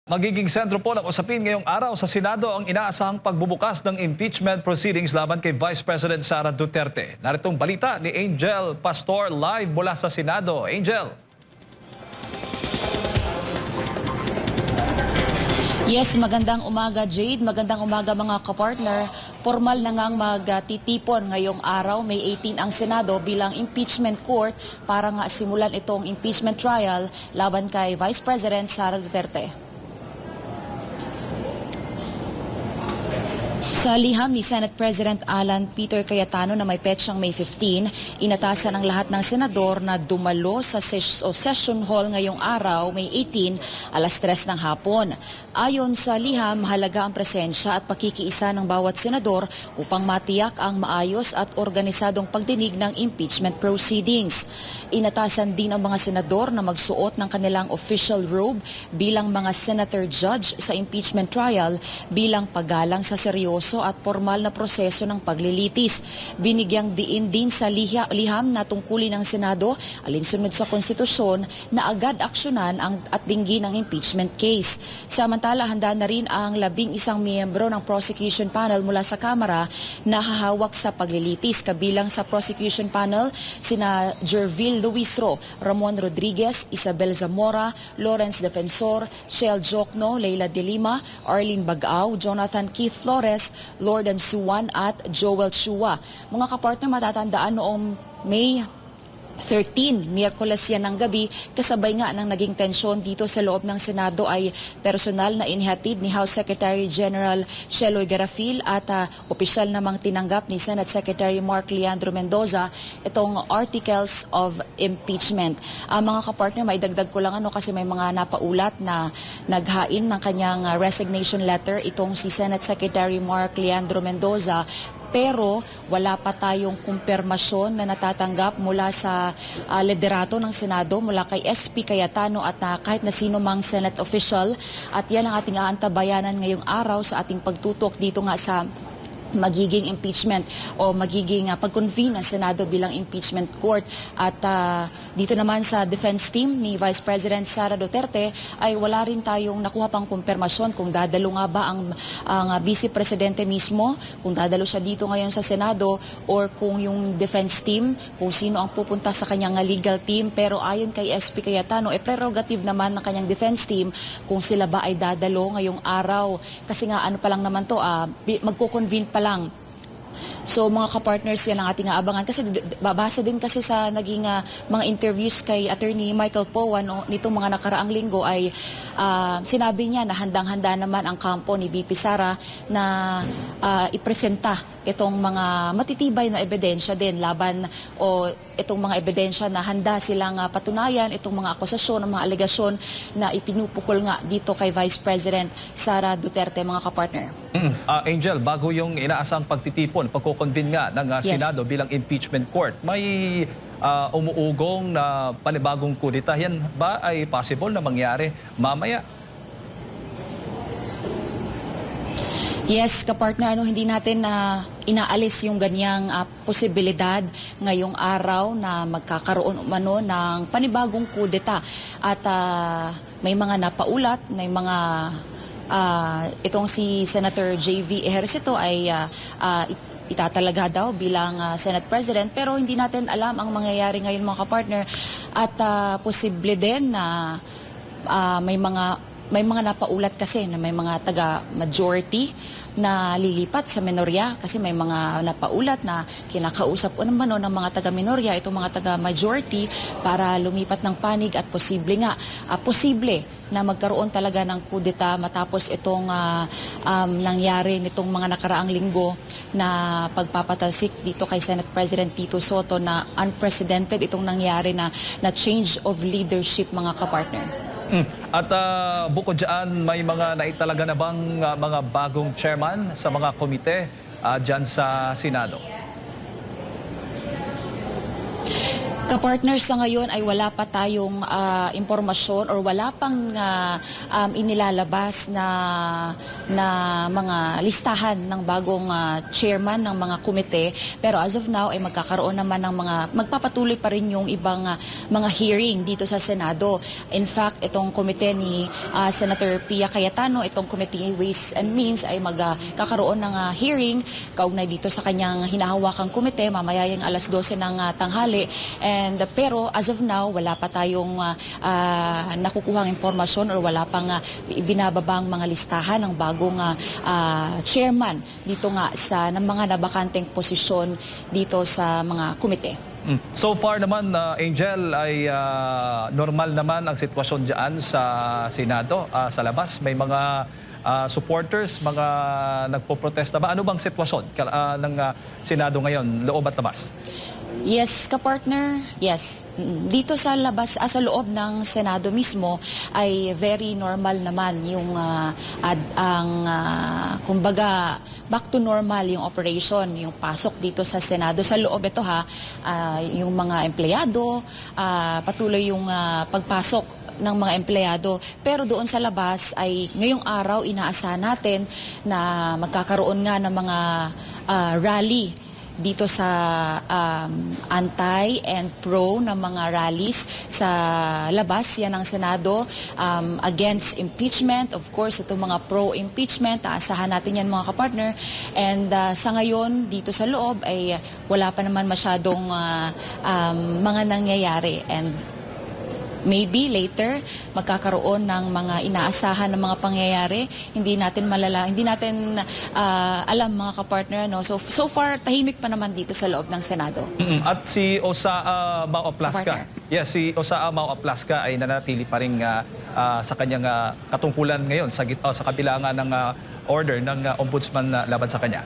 Magiging sentro po ng usapin ngayong araw sa Senado ang inaasahang pagbubukas ng impeachment proceedings laban kay Vice President Sara Duterte. Naritong balita ni Angel Pastor live mula sa Senado. Angel. Yes, magandang umaga Jade, magandang umaga mga kapartner. Formal na ngang magtitipon ngayong araw, May 18 ang Senado bilang impeachment court para nga simulan itong impeachment trial laban kay Vice President Sara Duterte. Sa liham ni Senate President Alan Peter Cayetano na may petsang May 15, inatasan ang lahat ng senador na dumalo sa session hall ngayong araw, May 18, alas 3 ng hapon. Ayon sa liham, mahalaga ang presensya at pakikiisa ng bawat senador upang matiyak ang maayos at organisadong pagdinig ng impeachment proceedings. Inatasan din ang mga senador na magsuot ng kanilang official robe bilang mga senator judge sa impeachment trial bilang paggalang sa seryoso at formal na proseso ng paglilitis. Binigyang diin din sa liham na tungkulin ng Senado alinsunod sa konstitusyon na agad aksyonan at dinggin ang impeachment case. Samantala, handa na rin ang 11 miyembro ng prosecution panel mula sa Kamara na hahawak sa paglilitis. Kabilang sa prosecution panel sina Jervil Luisro, Ramon Rodriguez, Isabel Zamora, Lawrence Defensor, Shell Jokno, Leila De Lima, Arlene Bagao, Jonathan Keith Flores, Lordan Suwan at Joel Chua. Mga kapartner, matatandaan noong May 13, Miyerkules yan ng gabi, kasabay nga ng naging tensyon dito sa loob ng Senado ay personal na inihatid ni House Secretary General Sheloy Garafil at opisyal namang tinanggap ni Senate Secretary Mark Leandro Mendoza itong articles of impeachment. Mga kapartner, maidagdag ko lang kasi may mga napaulat na naghain ng kanyang resignation letter itong si Senate Secretary Mark Leandro Mendoza, pero wala pa tayong kumpirmasyon na natatanggap mula sa liderato ng Senado, mula kay SP Cayetano at kahit na sino mang Senate official. At yan ang ating aantabayanan ngayong araw sa ating pagtutok dito nga sa magiging impeachment o magiging pag-convene ng Senado bilang impeachment court. At dito naman sa defense team ni Vice President Sara Duterte ay wala rin tayong nakuha pang kumpirmasyon kung dadalo nga ba ang Vice Presidente mismo, kung dadalo siya dito ngayon sa Senado, or kung yung defense team, kung sino ang pupunta sa kanyang legal team. Pero ayon kay SP Cayetano, prerogative naman ng kanyang defense team kung sila ba ay dadalo ngayong araw. Kasi nga ano pa lang naman to, magko-convene pa lang. So mga kapartners, yan ang ating aabangan kasi babasa din kasi sa naging mga interviews kay Attorney Michael Poa nitong mga nakaraang linggo ay sinabi niya na handang-handa naman ang kampo ni BP Sara na ipresenta itong mga matitibay na ebidensya din laban o itong mga ebidensya na handa silang patunayan, itong mga akusasyon, mga alegasyon na ipinupukol nga dito kay Vice President Sara Duterte, mga kapartner. Angel, bago yung inaasang pagtitipon, pagko-convene nga ng Senado bilang impeachment court, may umuugong na panibagong kudita. Yan ba ay possible na mangyari mamaya? Yes, kapartner, hindi natin inaalis yung ganyang posibilidad ngayong araw na magkakaroon umano ng panibagong kudeta. At may mga napaulat, may mga itong si Senator J.V. Ejercito ay itatalaga daw bilang Senate President, pero hindi natin alam ang mangyayari ngayon, mga kapartner. At posible din na may mga napaulat kasi na may mga taga-majority na lilipat sa minorya, kasi may mga napaulat na kinakausap o naman ng mga taga-minorya, itong mga taga-majority para lumipat ng panig at posible na magkaroon talaga ng kudeta matapos itong nangyari nitong mga nakaraang linggo na pagpapatalsik dito kay Senate President Tito Soto, na unprecedented itong nangyari na change of leadership, mga kapartner. At bukod dyan, may mga naitalaga na bang mga bagong chairman sa mga komite dyan sa Senado? Kapartners, sa ngayon ay wala pa tayong impormasyon or wala pang inilalabas na mga listahan ng bagong chairman ng mga komite. Pero as of now ay magkakaroon naman ng magpapatuloy pa rin yung ibang mga hearing dito sa Senado. In fact, itong komite ni Senator Pia Cayetano, itong Committee Ways and Means ay magkakaroon ng hearing kaugnay dito sa kanyang hinahawakang komite mamaya yung alas 12 ng tanghali. Pero as of now, wala pa tayong nakukuhang impormasyon or wala pang binababang mga listahan ng bagong chairman dito nga ng mga nabakanteng posisyon dito sa mga komite. So far naman, Angel, ay normal naman ang sitwasyon dyan sa Senado, sa labas. May mga supporters, mga nagpo-protesta ba? Ano bang sitwasyon ng Senado ngayon, loob at labas? Yes, kapartner. Yes. Dito sa labas, sa loob ng Senado mismo ay very normal naman yung kumbaga back to normal yung operation, yung pasok dito sa Senado. Sa loob ito yung mga empleyado, patuloy yung pagpasok ng mga empleyado. Pero doon sa labas ay ngayong araw inaasahan natin na magkakaroon nga ng mga rally dito sa anti and pro na mga rallies sa labas yan ng Senado against impeachment. Of course, itong mga pro-impeachment, aasahan natin yan mga kapartner. And sa ngayon, dito sa loob ay wala pa naman masyadong mga nangyayari. And maybe later magkakaroon ng mga inaasahan ng mga pangyayari. Hindi natin alam mga kapartner. So far, tahimik pa naman dito sa loob ng Senado. At si Osaa Mau Aplasca. Yes, si Osaa Mau Aplasca ay nanatili pa rin sa kanyang katungkulan ngayon sa kabila nga ng order ng ombudsman laban sa kanya.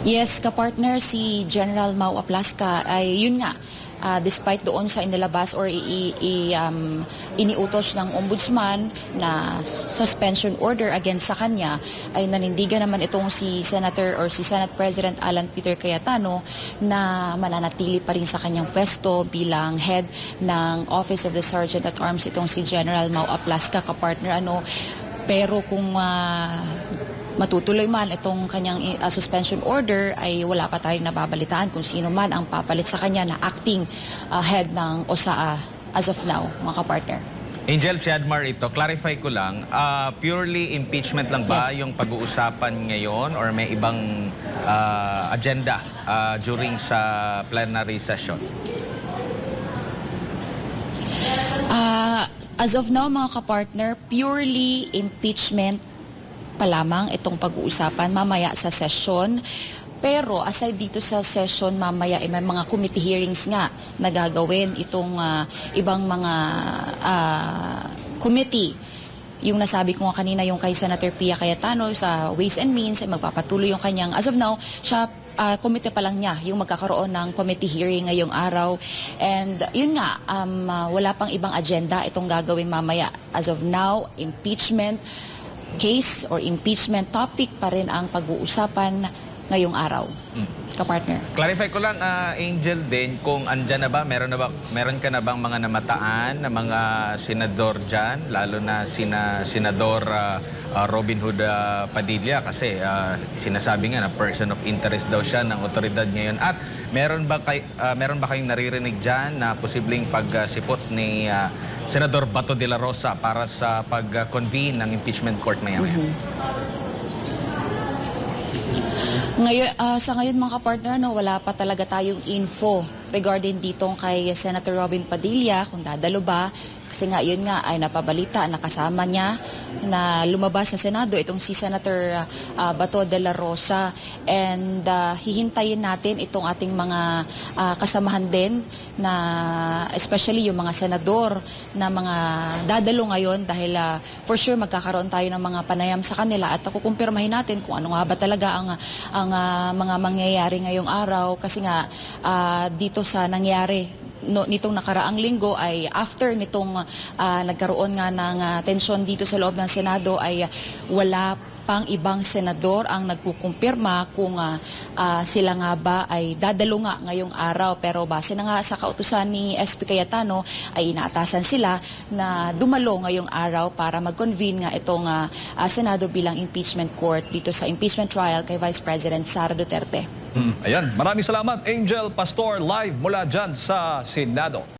Yes, kapartner, si General Mau Aplasca ay yun nga. Despite doon sa inilabas or iniutos ng ombudsman na suspension order against sa kanya, ay nanindigan naman itong si Senator or si Senate President Alan Peter Cayetano na mananatili pa rin sa kanyang pwesto bilang head ng Office of the Sergeant at Arms itong si General Mau Aplasca, kapartner. Pero kung matutuloy man itong kanyang suspension order ay wala pa tayong nababalitaan kung sino man ang papalit sa kanya na acting head ng OSAA as of now, mga kapartner. Angel, si Admar ito, clarify ko lang, purely impeachment lang ba Yes. yung pag-uusapan ngayon or may ibang agenda during sa plenary session? As of now, mga kapartner, purely impeachment pa lamang itong pag-uusapan mamaya sa session. Pero aside dito sa session mamaya, may mga committee hearings nga na gagawin itong ibang mga committee. Yung nasabi ko nga kanina, yung kay Senator Pia Cayetano sa Ways and Means, ay magpapatuloy yung kanyang, as of now, siya komite pa lang niya yung magkakaroon ng committee hearing ngayong araw. And yun nga, wala pang ibang agenda itong gagawin mamaya. As of now, impeachment case or impeachment topic pa rin ang pag-uusapan ngayong araw. Kapartner. Clarify ko lang, Angel din, kung andyan na ba, meron ka na bang mga namataan na mga senador dyan, lalo na Senador Robin Hood Padilla, kasi sinasabi nga na person of interest daw siya ng otoridad ngayon. At meron ba kayong naririnig dyan na posibleng pagsipot ni Senador Bato de la Rosa para sa pag-convene ng impeachment court maya-maya? Ngayon, sa ngayon mga kapartner, wala pa talaga tayong info regarding ditong kay Senator Robin Padilla kung dadalo ba. Kasi nga yun nga ay napabalita na kasama niya na lumabas sa Senado itong si Senator Bato de la Rosa. And hihintayin natin itong ating mga kasamahan din na especially yung mga senador na mga dadalo ngayon dahil for sure magkakaroon tayo ng mga panayam sa kanila at kukumpirmahin natin kung ano nga ba talaga ang mga mangyayari ngayong araw. Kasi nga dito sa nangyari nitong nakaraang linggo ay after nitong nagkaroon nga ng tensyon dito sa loob ng Senado ay wala pang ibang senador ang nagkukumpirma kung sila nga ba ay dadalo nga ngayong araw. Pero base na nga sa kautusan ni SP Cayetano ay inaatasan sila na dumalo ngayong araw para mag-convene nga itong Senado bilang impeachment court dito sa impeachment trial kay Vice President Sara Duterte. Ayan, maraming salamat Angel Pastor live mula dyan sa Senado.